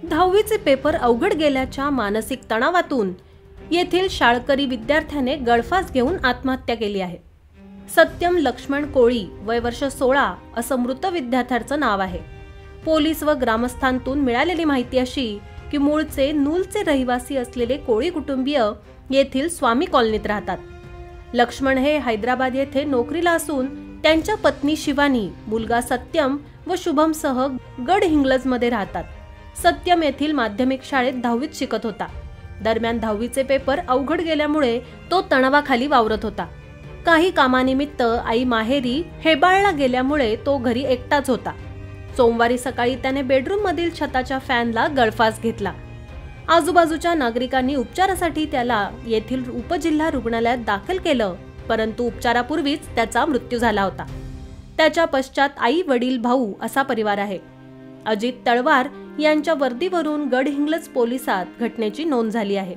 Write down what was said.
10वीचे paper अवघड गेल्याच्या मानसिक तणावातून येथील शाळकरी विद्यार्थ्याने गळफास घेऊन आत्महत्या केली आहे। सत्यम लक्ष्मण कोळी, वय वर्ष 16 असं मृत विद्यार्थ्याचं नाव आहे। पोलीस व ग्रामस्थांतून मिळालेली माहिती अशी की मूळचे नूलचे रहिवासी असलेले कोळी कुटुंबीय येथील स्वामी कॉलनीत राहतात। लक्ष्मण हे हैदराबाद येथे नोकरीला असून त्यांच्या पत्नी शिवानी, मुलगा सत्यम व शुभमसह गडहिंग्लजमध्ये राहतात। सत्यम येथील माध्यमिक शाळेत 10वीत शिकत होता। दरम्यान 10वीचे पेपर अवघड गेल्यामुळे तो तणावाखाली वावरत होता। काही कामानिमित्त आई माहेरी हेबाळला गेल्यामुळे तो घरी एकटाच होता। सोमवारी सकाळी त्याने बेडरूम मधील छताच्या फॅनला गळफास घेतला। आजूबाजूच्या नागरिकांनी उपचारासाठी त्याला येथील उपजिल्हा रुग्णालयात दाखल केलं, परंतु उपचारापूर्वीच त्याचा मृत्यू झाला होता। त्याच्या पश्चात आई, वडील, भाऊ असा परिवार आहे। अजित तळवार यांच्या वर्दीवरून गडहिंग्लज पोलिसात घटनेची नोंद झाली आहे।